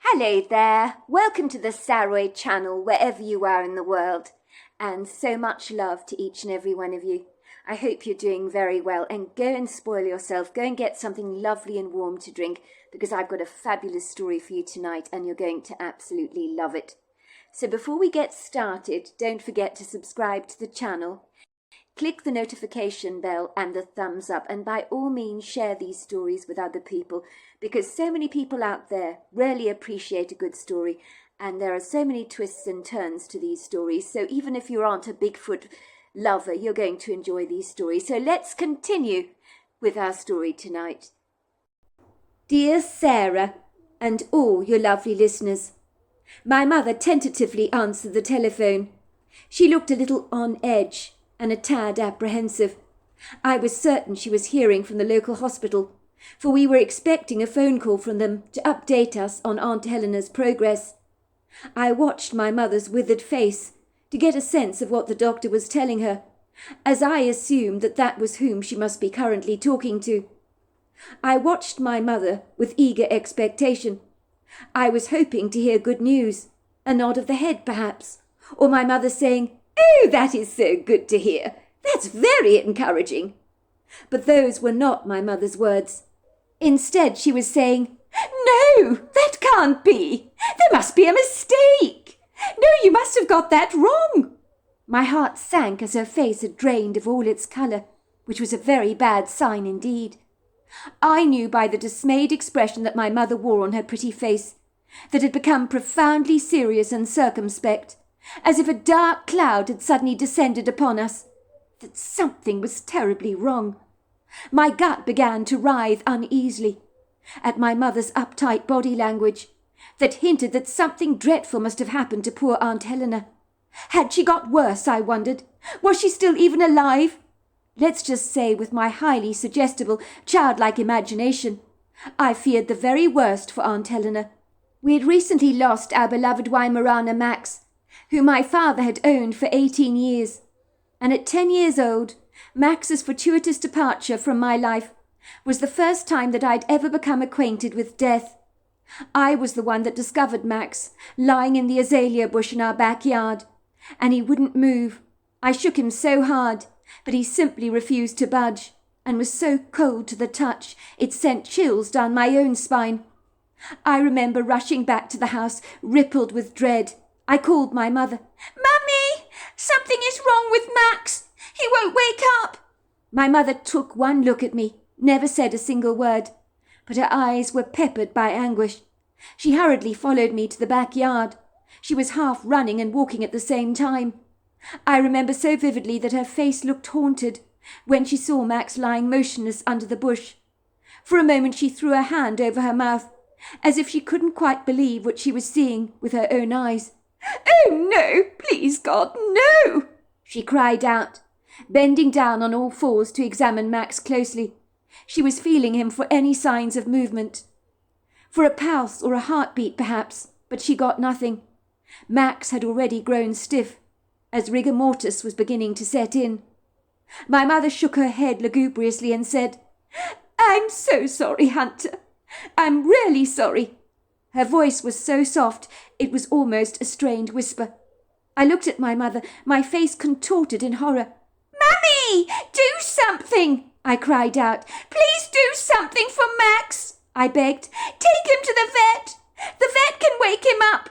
Hello there, welcome to the Saroy channel wherever you are in the world, and so much love to each and every one of you. I hope you're doing very well, and go and spoil yourself, go and get something lovely and warm to drink, because I've got a fabulous story for you tonight and you're going to absolutely love it. So before we get started, don't forget to subscribe to the channel. Click the notification bell and the thumbs up, and by all means share these stories with other people, because so many people out there really appreciate a good story, and there are so many twists and turns to these stories. So even if you aren't a Bigfoot lover, you're going to enjoy these stories. So let's continue with our story tonight. Dear Sarah and all your lovely listeners, my mother tentatively answered the telephone. She looked a little on edge and a tad apprehensive. I was certain she was hearing from the local hospital, for we were expecting a phone call from them to update us on Aunt Helena's progress. I watched my mother's withered face to get a sense of what the doctor was telling her, as I assumed that was whom she must be currently talking to. I watched my mother with eager expectation. I was hoping to hear good news, a nod of the head perhaps, or my mother saying, "Oh, that is so good to hear. That's very encouraging." But those were not my mother's words. Instead, she was saying, "No, that can't be. There must be a mistake. No, you must have got that wrong." My heart sank as her face had drained of all its colour, which was a very bad sign indeed. I knew by the dismayed expression that my mother wore on her pretty face that it had become profoundly serious and circumspect, as if a dark cloud had suddenly descended upon us, that something was terribly wrong. My gut began to writhe uneasily at my mother's uptight body language that hinted that something dreadful must have happened to poor Aunt Helena. Had she got worse, I wondered? Was she still even alive? Let's just say, with my highly suggestible, childlike imagination, I feared the very worst for Aunt Helena. We had recently lost our beloved Weimaraner Max, whom my father had owned for 18 years, and at 10 years old, Max's fortuitous departure from my life was the first time that I'd ever become acquainted with death. I was the one that discovered Max lying in the azalea bush in our backyard, and he wouldn't move. I shook him so hard, but he simply refused to budge, and was so cold to the touch it sent chills down my own spine. I remember rushing back to the house, rippled with dread. I called my mother. "Mummy, something is wrong with Max. He won't wake up." My mother took one look at me, never said a single word, but her eyes were peppered by anguish. She hurriedly followed me to the backyard. She was half running and walking at the same time. I remember so vividly that her face looked haunted when she saw Max lying motionless under the bush. For a moment she threw her hand over her mouth, as if she couldn't quite believe what she was seeing with her own eyes. "Oh, no, please God, no!" she cried out, bending down on all fours to examine Max closely. She was feeling him for any signs of movement, for a pulse or a heartbeat perhaps, but she got nothing. Max had already grown stiff, as rigor mortis was beginning to set in. My mother shook her head lugubriously and said, "I'm so sorry, Hunter. I'm really sorry." Her voice was so soft it was almost a strained whisper. I looked at my mother, my face contorted in horror. "Mummy, do something!" I cried out. "Please do something for Max," I begged. "Take him to the vet. The vet can wake him up.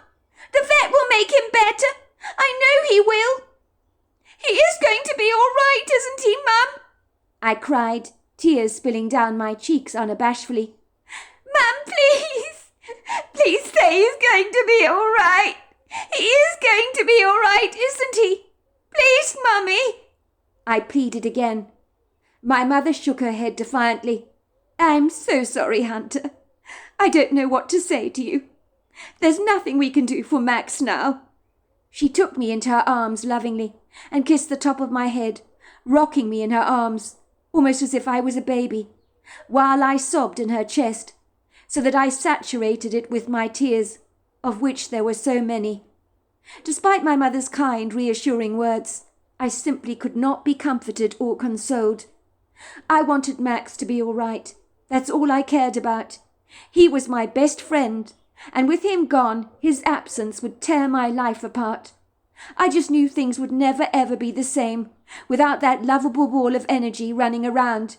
The vet will make him better. I know he will." "He is going to be all right, isn't he, Mum?" I cried, tears spilling down my cheeks unabashedly. "Mum, please. Please say he's going to be all right. He is going to be all right, isn't he? Please, Mummy." I pleaded again. My mother shook her head defiantly. "I'm so sorry, Hunter. I don't know what to say to you. There's nothing we can do for Max now." She took me into her arms lovingly and kissed the top of my head, rocking me in her arms, almost as if I was a baby, while I sobbed in her chest, so that I saturated it with my tears, of which there were so many. Despite my mother's kind, reassuring words, I simply could not be comforted or consoled. I wanted Max to be all right. That's all I cared about. He was my best friend, And with him gone, his absence would tear my life apart. I just knew things would never ever be the same without that lovable ball of energy running around.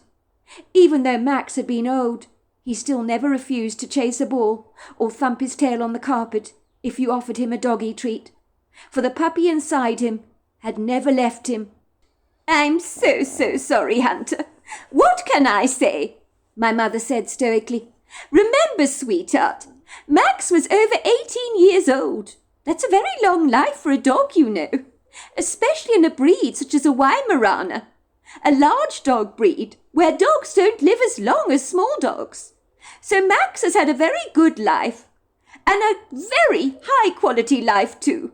Even though Max had been old, he still never refused to chase a ball or thump his tail on the carpet if you offered him a doggy treat, for the puppy inside him had never left him. "I'm so sorry, Hunter. What can I say?" my mother said stoically. "Remember, sweetheart, Max was over 18 years old. That's a very long life for a dog, you know, especially in a breed such as a Weimaraner, a large dog breed where dogs don't live as long as small dogs. So Max has had a very good life, and a very high-quality life too.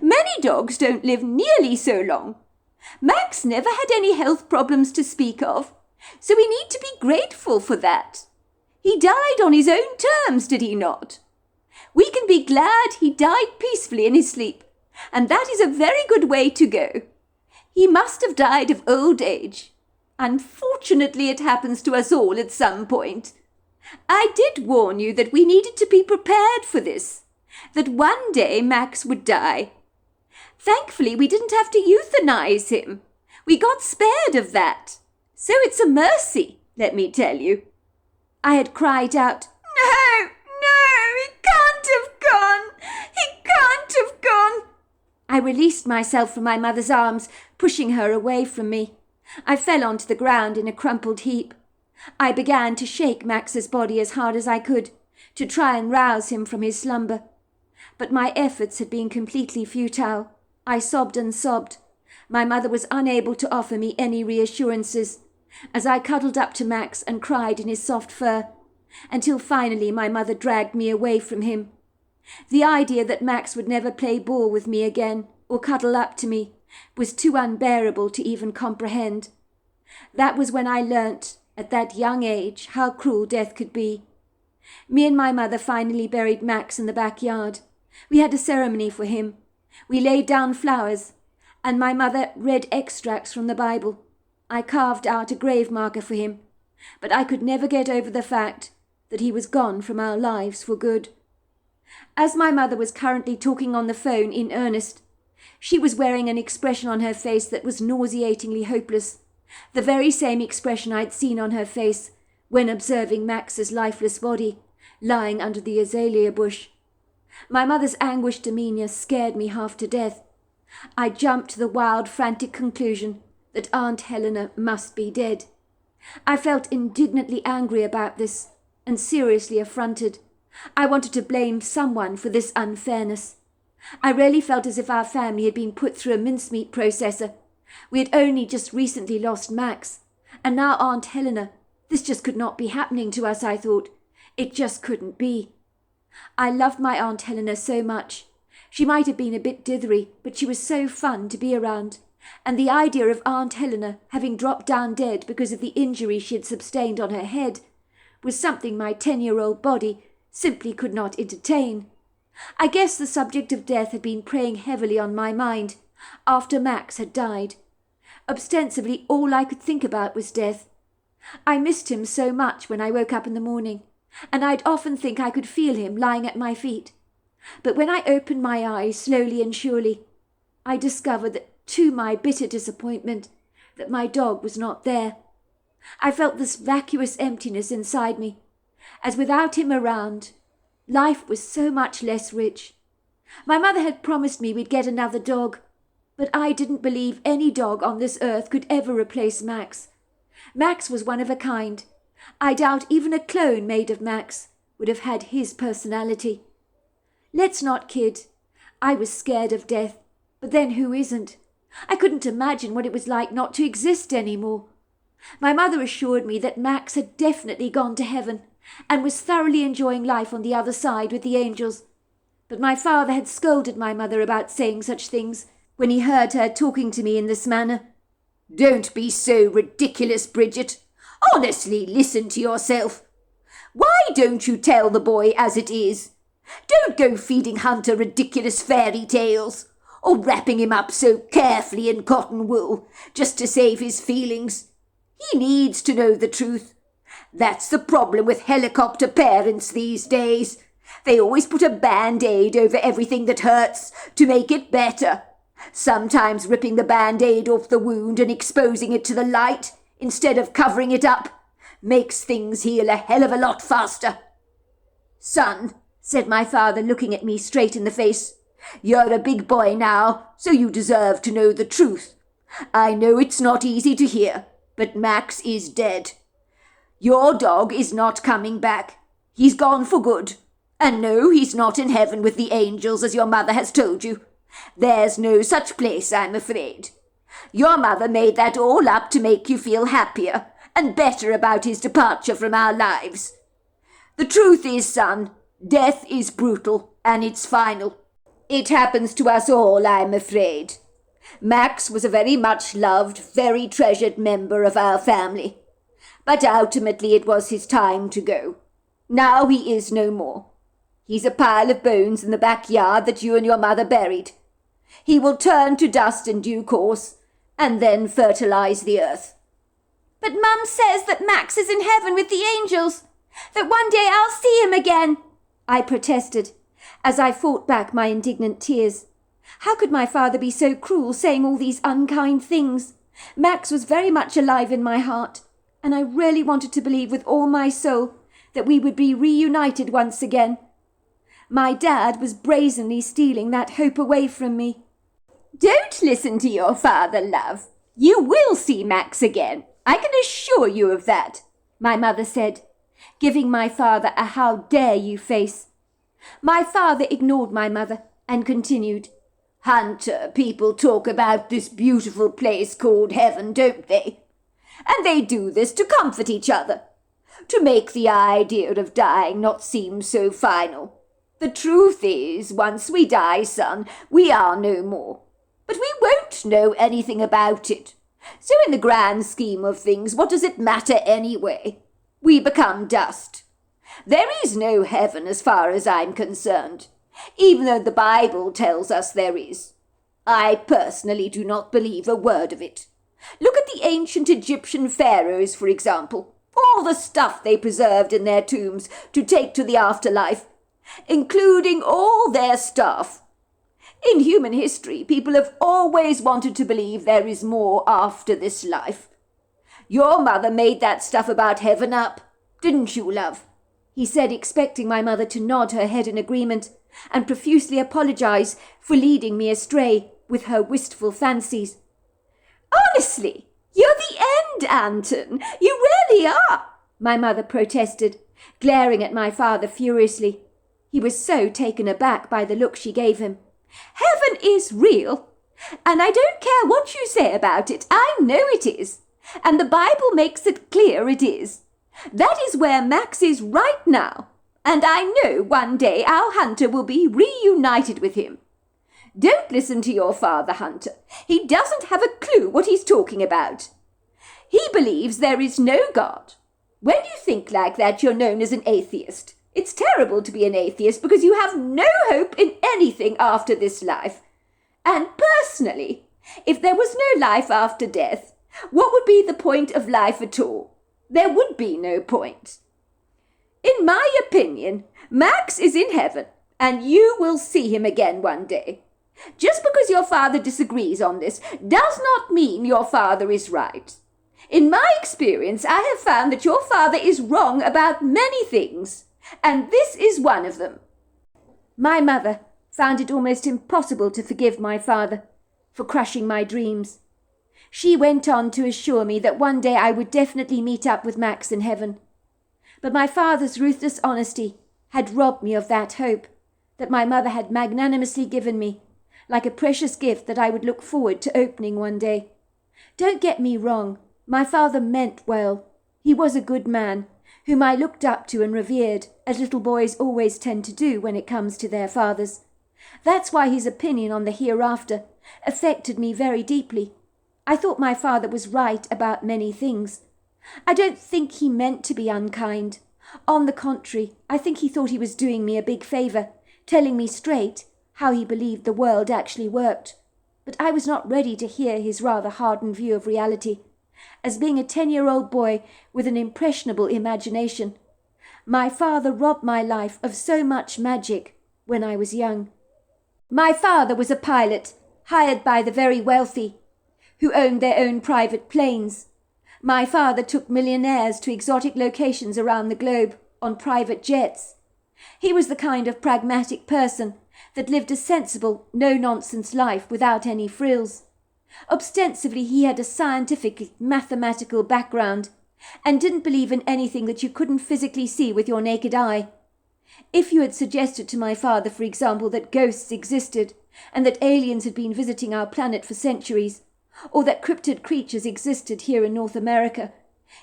Many dogs don't live nearly so long. Max never had any health problems to speak of, so we need to be grateful for that. He died on his own terms, did he not? We can be glad he died peacefully in his sleep, and that is a very good way to go. He must have died of old age. Unfortunately, it happens to us all at some point. I did warn you that we needed to be prepared for this, that one day Max would die. Thankfully, we didn't have to euthanize him. We got spared of that. So it's a mercy, let me tell you." I had cried out, No, he can't have gone. He can't have gone." I released myself from my mother's arms, pushing her away from me. I fell onto the ground in a crumpled heap. I began to shake Max's body as hard as I could, to try and rouse him from his slumber. But my efforts had been completely futile. I sobbed and sobbed. My mother was unable to offer me any reassurances, as I cuddled up to Max and cried in his soft fur, until finally my mother dragged me away from him. The idea that Max would never play ball with me again, or cuddle up to me, was too unbearable to even comprehend. That was when I learnt, at that young age, how cruel death could be. Me and my mother finally buried Max in the backyard. We had a ceremony for him. We laid down flowers, and my mother read extracts from the Bible. I carved out a grave marker for him, but I could never get over the fact that he was gone from our lives for good. As my mother was currently talking on the phone in earnest, she was wearing an expression on her face that was nauseatingly hopeless, the very same expression I'd seen on her face when observing Max's lifeless body lying under the azalea bush. My mother's anguished demeanour scared me half to death. I jumped to the wild, frantic conclusion that Aunt Helena must be dead. I felt indignantly angry about this, and seriously affronted. I wanted to blame someone for this unfairness. I really felt as if our family had been put through a mincemeat processor. We had only just recently lost Max, and now Aunt Helena. This just could not be happening to us, I thought. It just couldn't be. I loved my Aunt Helena so much. She might have been a bit dithery, but she was so fun to be around, and the idea of Aunt Helena having dropped down dead because of the injury she had sustained on her head was something my 10-year-old body simply could not entertain. I guess the subject of death had been preying heavily on my mind after Max had died. Ostensibly, all I could think about was death. I missed him so much when I woke up in the morning, and I'd often think I could feel him lying at my feet. But when I opened my eyes slowly and surely, I discovered that, to my bitter disappointment, that my dog was not there. I felt this vacuous emptiness inside me, as without him around, life was so much less rich. My mother had promised me we'd get another dog, but I didn't believe any dog on this earth could ever replace Max. Max was one of a kind. I doubt even a clone made of Max would have had his personality. Let's not kid. I was scared of death, but then who isn't? I couldn't imagine what it was like not to exist anymore. My mother assured me that Max had definitely gone to heaven and was thoroughly enjoying life on the other side with the angels. But my father had scolded my mother about saying such things when he heard her talking to me in this manner. "Don't be so ridiculous, Bridget. Honestly, listen to yourself. Why don't you tell the boy as it is? Don't go feeding Hunter ridiculous fairy tales, or wrapping him up so carefully in cotton wool just to save his feelings. He needs to know the truth. That's the problem with helicopter parents these days. They always put a band-aid over everything that hurts to make it better. Sometimes ripping the band-aid off the wound and exposing it to the light instead of covering it up makes things heal a hell of a lot faster. Son, said my father, looking at me straight in the face, you're a big boy now, so you deserve to know the truth. I know it's not easy to hear, but Max is dead. Your dog is not coming back. He's gone for good. And no, he's not in heaven with the angels, as your mother has told you. There's no such place, I'm afraid. Your mother made that all up to make you feel happier and better about his departure from our lives. The truth is, son, death is brutal, and it's final. It happens to us all, I'm afraid. Max was a very much loved, very treasured member of our family. But ultimately it was his time to go. Now he is no more. He's a pile of bones in the backyard that you and your mother buried. He will turn to dust in due course, and then fertilize the earth. But Mum says that Max is in heaven with the angels, that one day I'll see him again, I protested, as I fought back my indignant tears. How could my father be so cruel, saying all these unkind things? Max was very much alive in my heart, and I really wanted to believe with all my soul that we would be reunited once again. My dad was brazenly stealing that hope away from me. Don't listen to your father, love. You will see Max again. I can assure you of that, my mother said, giving my father a how dare you face. My father ignored my mother and continued, Hunter, people talk about this beautiful place called heaven, don't they? And they do this to comfort each other, to make the idea of dying not seem so final. The truth is, once we die, son, we are no more. But we won't know anything about it. So in the grand scheme of things, what does it matter anyway? We become dust. There is no heaven as far as I'm concerned, even though the Bible tells us there is. I personally do not believe a word of it. Look at the ancient Egyptian pharaohs, for example. All the stuff they preserved in their tombs to take to the afterlife, including all their stuff. In human history, people have always wanted to believe there is more after this life. Your mother made that stuff about heaven up, didn't you, love? He said, expecting my mother to nod her head in agreement and profusely apologize for leading me astray with her wistful fancies. Honestly, you're the end, Anton. You really are, my mother protested, glaring at my father furiously. He was so taken aback by the look she gave him. Heaven is real, and I don't care what you say about it. I know it is, and the Bible makes it clear it is. That is where Max is right now, and I know one day our Hunter will be reunited with him. Don't listen to your father, Hunter. He doesn't have a clue what he's talking about. He believes there is no God. When you think like that, you're known as an atheist. It's terrible to be an atheist because you have no hope in anything after this life. And personally, if there was no life after death, what would be the point of life at all? There would be no point. In my opinion, Max is in heaven, and you will see him again one day. Just because your father disagrees on this does not mean your father is right. In my experience, I have found that your father is wrong about many things, and this is one of them. My mother found it almost impossible to forgive my father for crushing my dreams. She went on to assure me that one day I would definitely meet up with Max in heaven. But my father's ruthless honesty had robbed me of that hope that my mother had magnanimously given me, like a precious gift that I would look forward to opening one day. Don't get me wrong, my father meant well. He was a good man, whom I looked up to and revered, as little boys always tend to do when it comes to their fathers. That's why his opinion on the hereafter affected me very deeply. I thought my father was right about many things. I don't think he meant to be unkind. On the contrary, I think he thought he was doing me a big favour, telling me straight how he believed the world actually worked. But I was not ready to hear his rather hardened view of reality. As being a 10-year-old boy with an impressionable imagination, My father robbed my life of so much magic when I was young. My father was a pilot, hired by the very wealthy, who owned their own private planes. My father took millionaires to exotic locations around the globe on private jets. He was the kind of pragmatic person that lived a sensible, no-nonsense life without any frills. Ostensibly, he had a scientific, mathematical background and didn't believe in anything that you couldn't physically see with your naked eye. If you had suggested to my father, for example, that ghosts existed and that aliens had been visiting our planet for centuries, or that cryptid creatures existed here in North America,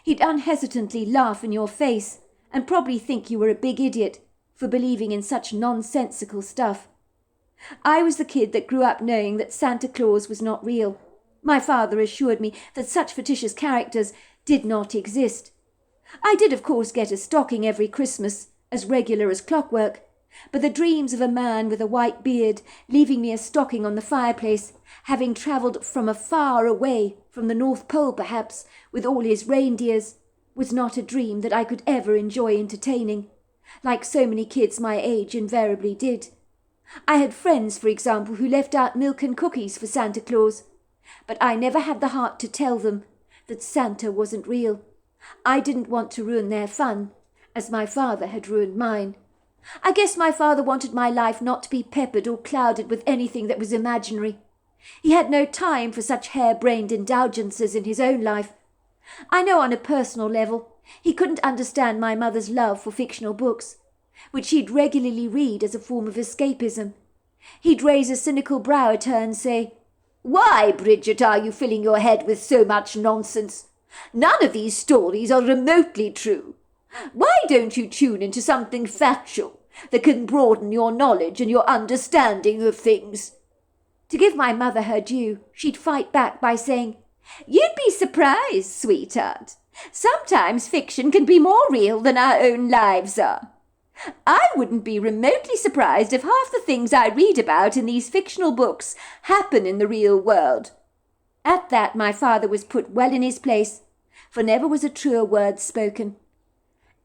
he'd unhesitantly laugh in your face and probably think you were a big idiot for believing in such nonsensical stuff. I was the kid that grew up knowing that Santa Claus was not real. My father assured me that such fictitious characters did not exist. I did, of course, get a stocking every Christmas, as regular as clockwork, but the dreams of a man with a white beard leaving me a stocking on the fireplace, having travelled from afar away, from the North Pole perhaps, with all his reindeers, was not a dream that I could ever enjoy entertaining, like so many kids my age invariably did. I had friends, for example, who left out milk and cookies for Santa Claus, but I never had the heart to tell them that Santa wasn't real. I didn't want to ruin their fun, as my father had ruined mine. I guess my father wanted my life not to be peppered or clouded with anything that was imaginary. He had no time for such hare-brained indulgences in his own life. I know on a personal level he couldn't understand my mother's love for fictional books, which she'd regularly read as a form of escapism. He'd raise a cynical brow at her and say, "Why, Bridget, are you filling your head with so much nonsense? None of these stories are remotely true. Why don't you tune into something factual that can broaden your knowledge and your understanding of things?" To give my mother her due, she'd fight back by saying, "You'd be surprised, sweetheart. Sometimes fiction can be more real than our own lives are. I wouldn't be remotely surprised if half the things I read about in these fictional books happen in the real world." At that my father was put well in his place, for never was a truer word spoken.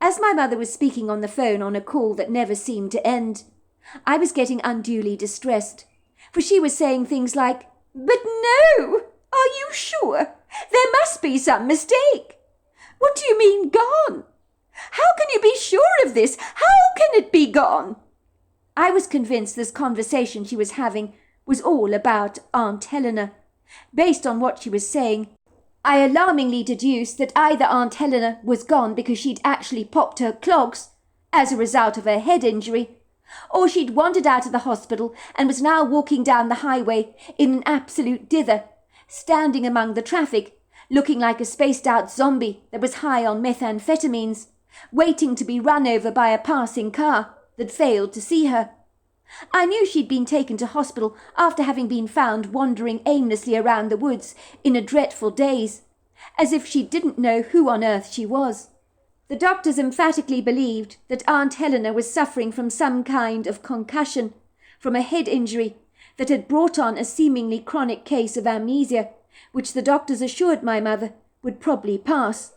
As my mother was speaking on the phone on a call that never seemed to end, I was getting unduly distressed, for she was saying things like, "But no! Are you sure? There must be some mistake. What do you mean gone? How can you be sure of this? How can it be gone?" I was convinced this conversation she was having was all about Aunt Helena. Based on what she was saying, I alarmingly deduced that either Aunt Helena was gone because she'd actually popped her clogs as a result of her head injury, or she'd wandered out of the hospital and was now walking down the highway in an absolute dither, standing among the traffic, looking like a spaced-out zombie that was high on methamphetamines, waiting to be run over by a passing car that failed to see her. I knew she'd been taken to hospital after having been found wandering aimlessly around the woods in a dreadful daze, as if she didn't know who on earth she was. The doctors emphatically believed that Aunt Helena was suffering from some kind of concussion, from a head injury that had brought on a seemingly chronic case of amnesia, which the doctors assured my mother would probably pass.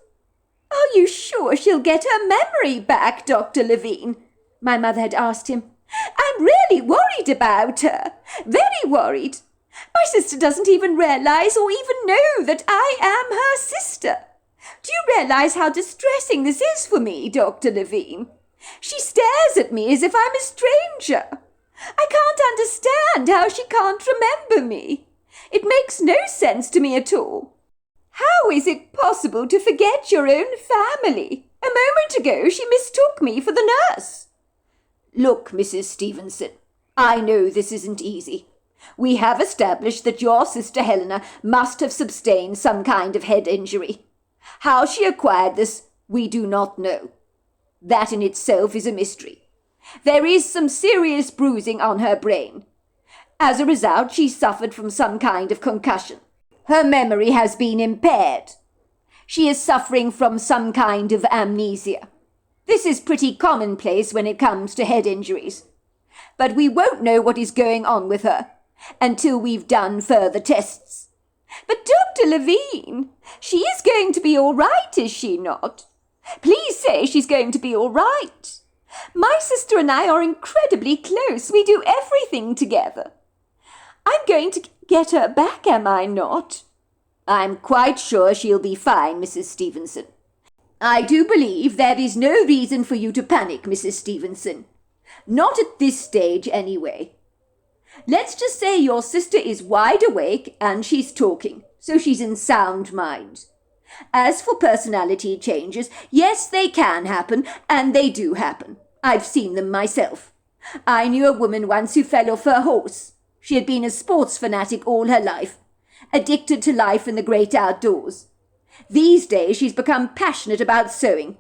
"Are you sure she'll get her memory back, Dr. Levine?" my mother had asked him. "I'm really worried about her. Very worried. My sister doesn't even realize or even know that I am her sister. Do you realize how distressing this is for me, Dr. Levine? She stares at me as if I'm a stranger. I can't understand how she can't remember me. It makes no sense to me at all. How is it possible to forget your own family? A moment ago she mistook me for the nurse." "Look, Mrs. Stevenson, I know this isn't easy. We have established that your sister Helena must have sustained some kind of head injury. How she acquired this, we do not know. That in itself is a mystery. There is some serious bruising on her brain. As a result, she suffered from some kind of concussion. Her memory has been impaired. She is suffering from some kind of amnesia. This is pretty commonplace when it comes to head injuries. But we won't know what is going on with her until we've done further tests." "But Dr. Levine, she is going to be all right, is she not? Please say she's going to be all right. My sister and I are incredibly close. We do everything together. I'm going to get her back, am I not? I'm quite sure she'll be fine, Mrs. Stevenson. I do believe there is no reason for you to panic, Mrs. Stevenson. Not at this stage, anyway. Let's just say your sister is wide awake and she's talking, so she's in sound mind. As for personality changes, yes, they can happen, and they do happen. I've seen them myself. I knew a woman once who fell off her horse. She had been a sports fanatic all her life, addicted to life in the great outdoors. These days she's become passionate about sewing.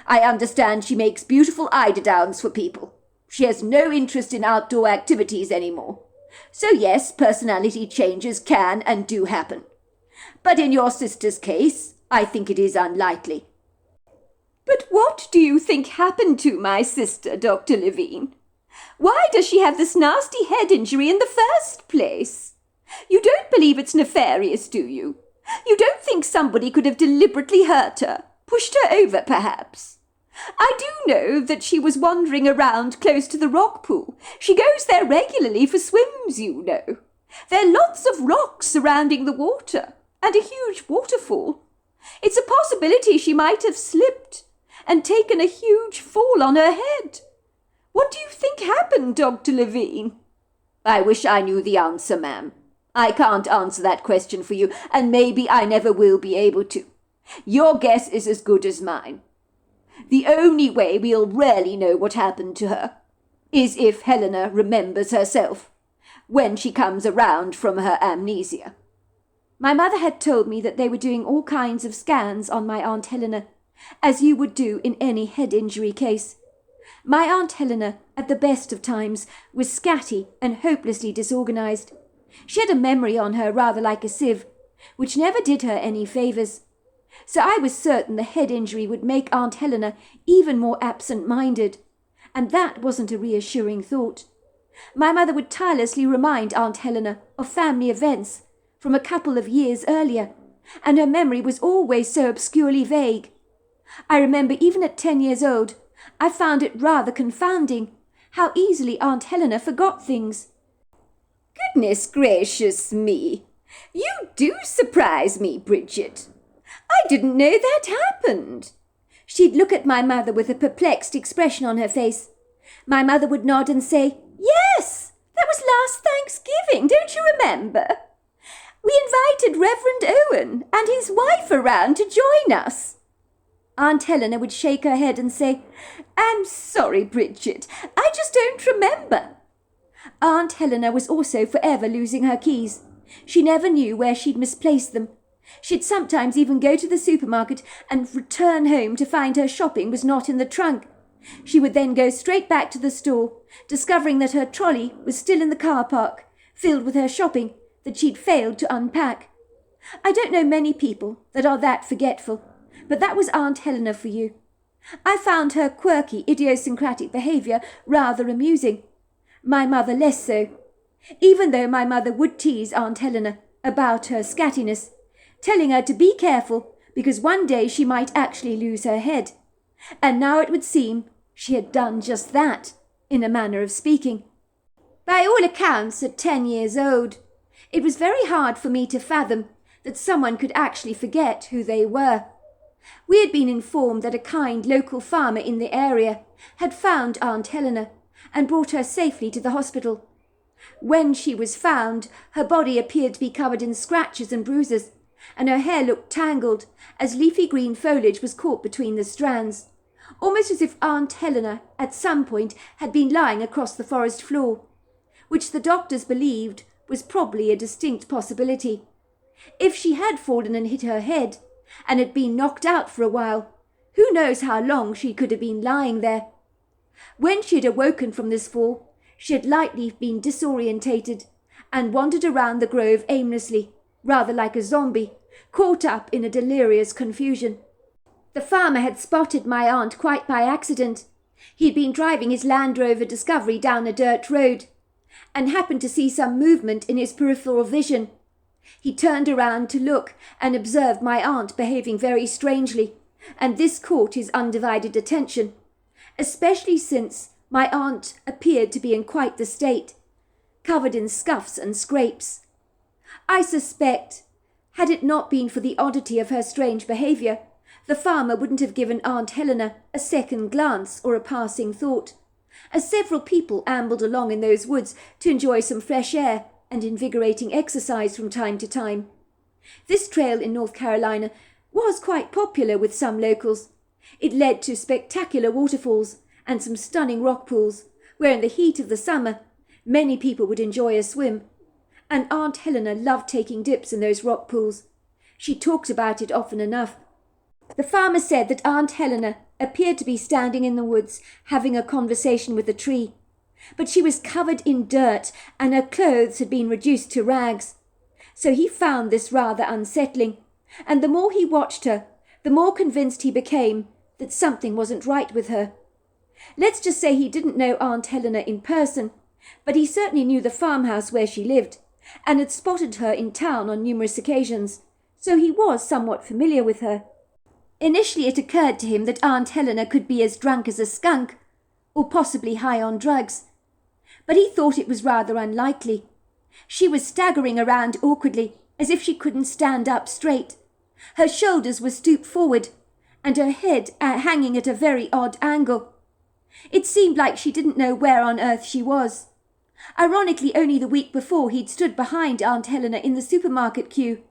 I understand she makes beautiful eiderdowns for people. She has no interest in outdoor activities anymore. So yes, personality changes can and do happen. But in your sister's case, I think it is unlikely. But what do you think happened to my sister, Dr. Levine? Why does she have this nasty head injury in the first place? You don't believe it's nefarious, do you? You don't think somebody could have deliberately hurt her, pushed her over, perhaps? I do know that she was wandering around close to the rock pool. She goes there regularly for swims, you know. There are lots of rocks surrounding the water, and a huge waterfall. It's a possibility she might have slipped and taken a huge fall on her head. What do you think happened, Dr. Levine? I wish I knew the answer, ma'am. I can't answer that question for you, and maybe I never will be able to. Your guess is as good as mine. The only way we'll really know what happened to her is if Helena remembers herself when she comes around from her amnesia. My mother had told me that they were doing all kinds of scans on my Aunt Helena, as you would do in any head injury case. My Aunt Helena, at the best of times, was scatty and hopelessly disorganized. She had a memory on her rather like a sieve, which never did her any favours. So I was certain the head injury would make Aunt Helena even more absent-minded, and that wasn't a reassuring thought. My mother would tirelessly remind Aunt Helena of family events from a couple of years earlier, and her memory was always so obscurely vague. I remember even at 10 years old, I found it rather confounding how easily Aunt Helena forgot things. Goodness gracious me! You do surprise me, Bridget. I didn't know that happened. She'd look at my mother with a perplexed expression on her face. My mother would nod and say, "Yes, that was last Thanksgiving, don't you remember? We invited Reverend Owen and his wife around to join us." Aunt Helena would shake her head and say, "I'm sorry, Bridget, I just don't remember." Aunt Helena was also forever losing her keys. She never knew where she'd misplaced them. She'd sometimes even go to the supermarket and return home to find her shopping was not in the trunk. She would then go straight back to the store, discovering that her trolley was still in the car park, filled with her shopping that she'd failed to unpack. I don't know many people that are that forgetful, but that was Aunt Helena for you. I found her quirky, idiosyncratic behaviour rather amusing. My mother less so, even though my mother would tease Aunt Helena about her scattiness, telling her to be careful because one day she might actually lose her head. And now it would seem she had done just that, in a manner of speaking. By all accounts, at 10 years old, it was very hard for me to fathom that someone could actually forget who they were. We had been informed that a kind local farmer in the area had found Aunt Helena and brought her safely to the hospital. When she was found, her body appeared to be covered in scratches and bruises, and her hair looked tangled as leafy green foliage was caught between the strands, almost as if Aunt Helena at some point had been lying across the forest floor, which the doctors believed was probably a distinct possibility. If she had fallen and hit her head, and had been knocked out for a while, who knows how long she could have been lying there. When she had awoken from this fall, she had likely been disorientated and wandered around the grove aimlessly, rather like a zombie, caught up in a delirious confusion. The farmer had spotted my aunt quite by accident. He had been driving his Land Rover Discovery down a dirt road, and happened to see some movement in his peripheral vision. He turned around to look and observed my aunt behaving very strangely, and this caught his undivided attention, especially since my aunt appeared to be in quite the state, covered in scuffs and scrapes. I suspect, had it not been for the oddity of her strange behaviour, the farmer wouldn't have given Aunt Helena a second glance or a passing thought, as several people ambled along in those woods to enjoy some fresh air and invigorating exercise from time to time. This trail in North Carolina was quite popular with some locals. It led to spectacular waterfalls and some stunning rock pools, where in the heat of the summer many people would enjoy a swim, and Aunt Helena loved taking dips in those rock pools. She talked about it often enough. The farmer said that Aunt Helena appeared to be standing in the woods having a conversation with a tree, but she was covered in dirt and her clothes had been reduced to rags. So he found this rather unsettling, and the more he watched her, the more convinced he became that something wasn't right with her. Let's just say he didn't know Aunt Helena in person, but he certainly knew the farmhouse where she lived, and had spotted her in town on numerous occasions, so he was somewhat familiar with her. Initially it occurred to him that Aunt Helena could be as drunk as a skunk, or possibly high on drugs, but he thought it was rather unlikely. She was staggering around awkwardly, as if she couldn't stand up straight. Her shoulders were stooped forward, and her head hanging at a very odd angle. It seemed like she didn't know where on earth she was. Ironically, only the week before he'd stood behind Aunt Helena in the supermarket queue,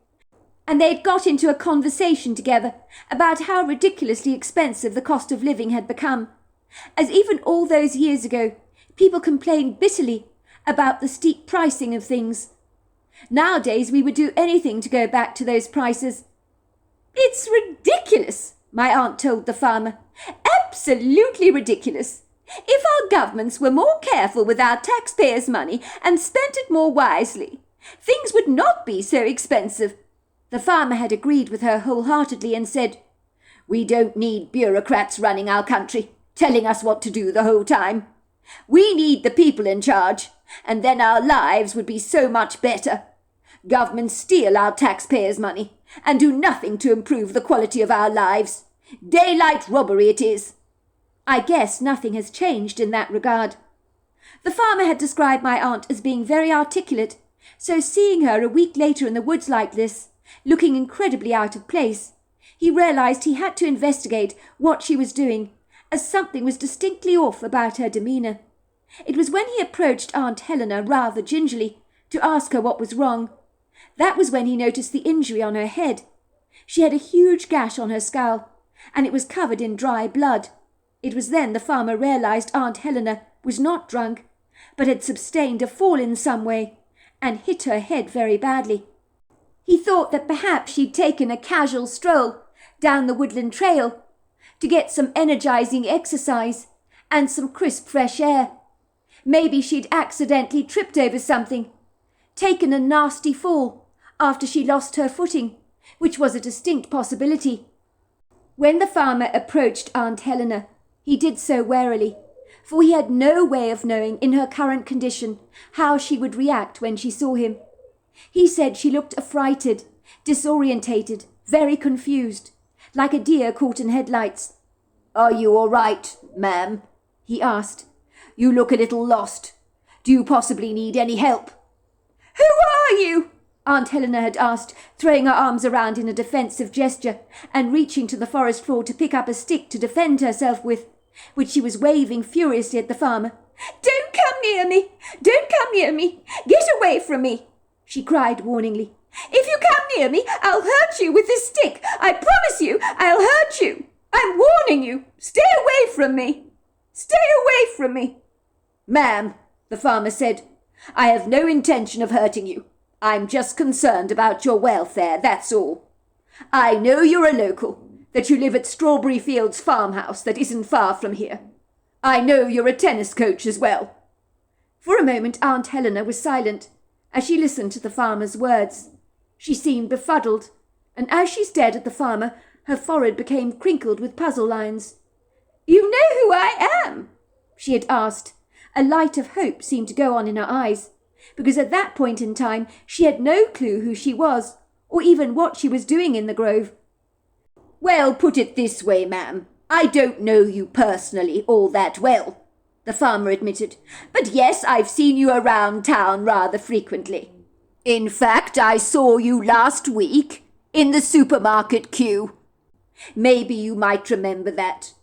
and they'd got into a conversation together about how ridiculously expensive the cost of living had become, as even all those years ago people complained bitterly about the steep pricing of things. Nowadays we would do anything to go back to those prices. "It's ridiculous," my aunt told the farmer. "Absolutely ridiculous. If our governments were more careful with our taxpayers' money and spent it more wisely, things would not be so expensive." The farmer had agreed with her wholeheartedly and said, "We don't need bureaucrats running our country, telling us what to do the whole time. We need the people in charge, and then our lives would be so much better. Governments steal our taxpayers' money and do nothing to improve the quality of our lives. Daylight robbery it is." I guess nothing has changed in that regard. The farmer had described my aunt as being very articulate, so seeing her a week later in the woods like this, looking incredibly out of place, he realized he had to investigate what she was doing, as something was distinctly off about her demeanour. It was when he approached Aunt Helena rather gingerly to ask her what was wrong. That was when he noticed the injury on her head. She had a huge gash on her skull, and it was covered in dry blood. It was then the farmer realized Aunt Helena was not drunk, but had sustained a fall in some way, and hit her head very badly. He thought that perhaps she'd taken a casual stroll down the woodland trail to get some energizing exercise and some crisp fresh air. Maybe she'd accidentally tripped over something, taken a nasty fall after she lost her footing, which was a distinct possibility. When the farmer approached Aunt Helena, he did so warily, for he had no way of knowing in her current condition how she would react when she saw him. He said she looked affrighted, disorientated, very confused, like a deer caught in headlights. "Are you all right, ma'am?" he asked. "You look a little lost. Do you possibly need any help?" "Who are you?" Aunt Helena had asked, throwing her arms around in a defensive gesture and reaching to the forest floor to pick up a stick to defend herself with, which she was waving furiously at the farmer. "Don't come near me! Don't come near me! Get away from me!" she cried warningly. "If you come near me, I'll hurt you with this stick. I promise you, I'll hurt you. I'm warning you. Stay away from me. Stay away from me." "Ma'am," the farmer said, "I have no intention of hurting you. I'm just concerned about your welfare, that's all. I know you're a local, that you live at Strawberry Fields farmhouse that isn't far from here. I know you're a tennis coach as well." For a moment Aunt Helena was silent as she listened to the farmer's words. She seemed befuddled, and as she stared at the farmer, her forehead became crinkled with puzzle lines. "You know who I am?" she had asked. A light of hope seemed to go on in her eyes, because at that point in time she had no clue who she was, or even what she was doing in the grove. Well, put it this way, ma'am. I don't know you personally all that well, the farmer admitted. But yes, I've seen you around town rather frequently. In fact, I saw you last week in the supermarket queue. Maybe you might remember that.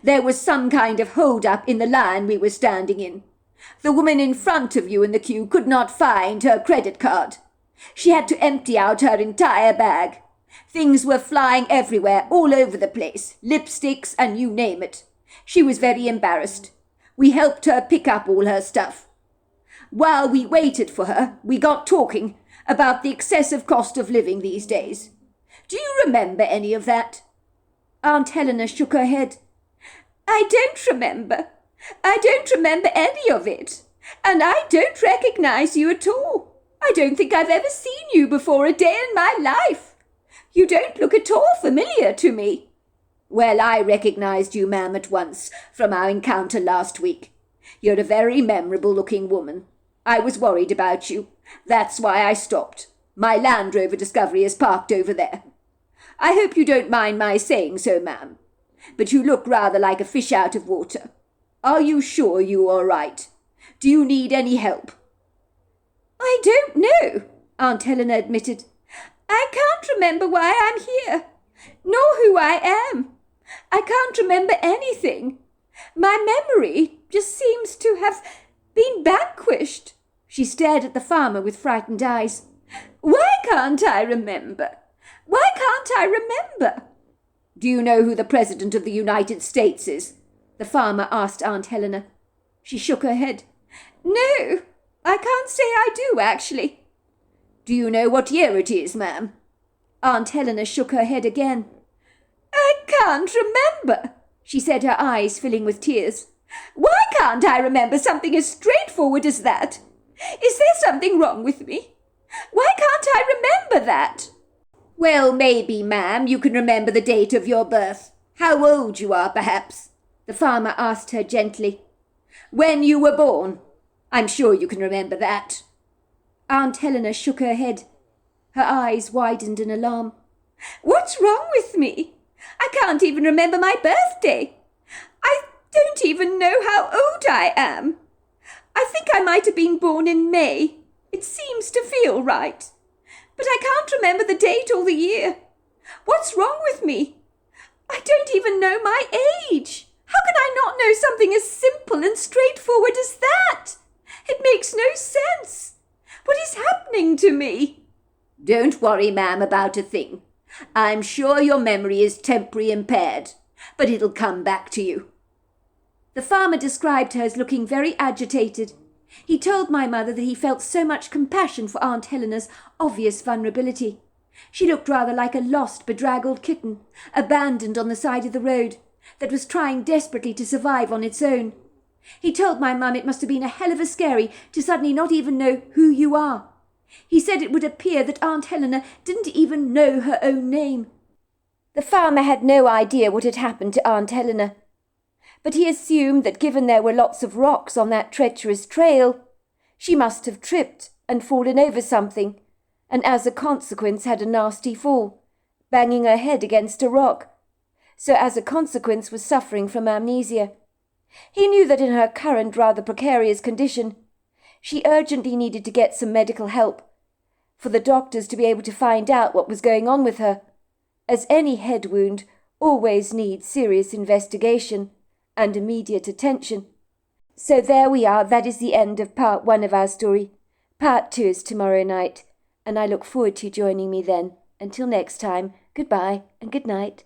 There was some kind of hold-up in the line we were standing in. The woman in front of you in the queue could not find her credit card. She had to empty out her entire bag. Things were flying everywhere, all over the place, lipsticks and you name it. She was very embarrassed. We helped her pick up all her stuff. While we waited for her, we got talking about the excessive cost of living these days. Do you remember any of that? Aunt Helena shook her head. I don't remember. I don't remember any of it. And I don't recognize you at all. I don't think I've ever seen you before a day in my life. You don't look at all familiar to me. Well, I recognized you, ma'am, at once from our encounter last week. You're a very memorable-looking woman. I was worried about you. That's why I stopped. My Land Rover Discovery is parked over there. I hope you don't mind my saying so, ma'am. But you look rather like a fish out of water. Are you sure you are right? Do you need any help? I don't know, Aunt Helena admitted. I can't remember why I'm here, nor who I am. I can't remember anything. My memory just seems to have been vanquished. She stared at the farmer with frightened eyes. Why can't I remember? Why can't I remember? Do you know who the President of the United States is? The farmer asked Aunt Helena. She shook her head. No, I can't say I do, actually. Do you know what year it is, ma'am? Aunt Helena shook her head again. I can't remember, she said, her eyes filling with tears. Why can't I remember something as straightforward as that? Is there something wrong with me? Why can't I remember that? Well, maybe, ma'am, you can remember the date of your birth. How old you are, perhaps? The farmer asked her gently. When you were born. I'm sure you can remember that. Aunt Helena shook her head. Her eyes widened in alarm. What's wrong with me? I can't even remember my birthday. I don't even know how old I am. I think I might have been born in May. It seems to feel right. But I can't remember the date or the year. What's wrong with me? I don't even know my age. How can I not know something as simple and straightforward as that? It makes no sense. What is happening to me? Don't worry, ma'am, about a thing. I'm sure your memory is temporarily impaired, but it'll come back to you. The farmer described her as looking very agitated. He told my mother that he felt so much compassion for Aunt Helena's obvious vulnerability. She looked rather like a lost, bedraggled kitten, abandoned on the side of the road, that was trying desperately to survive on its own. He told my mum it must have been a hell of a scary to suddenly not even know who you are. He said it would appear that Aunt Helena didn't even know her own name. The farmer had no idea what had happened to Aunt Helena, but he assumed that given there were lots of rocks on that treacherous trail, she must have tripped and fallen over something, and as a consequence had a nasty fall, banging her head against a rock, so as a consequence was suffering from amnesia. He knew that in her current rather precarious condition, she urgently needed to get some medical help, for the doctors to be able to find out what was going on with her, as any head wound always needs serious investigation and immediate attention. So there we are, that is the end of part 1 of our story. Part 2 is tomorrow night, and I look forward to you joining me then. Until next time, goodbye and good night.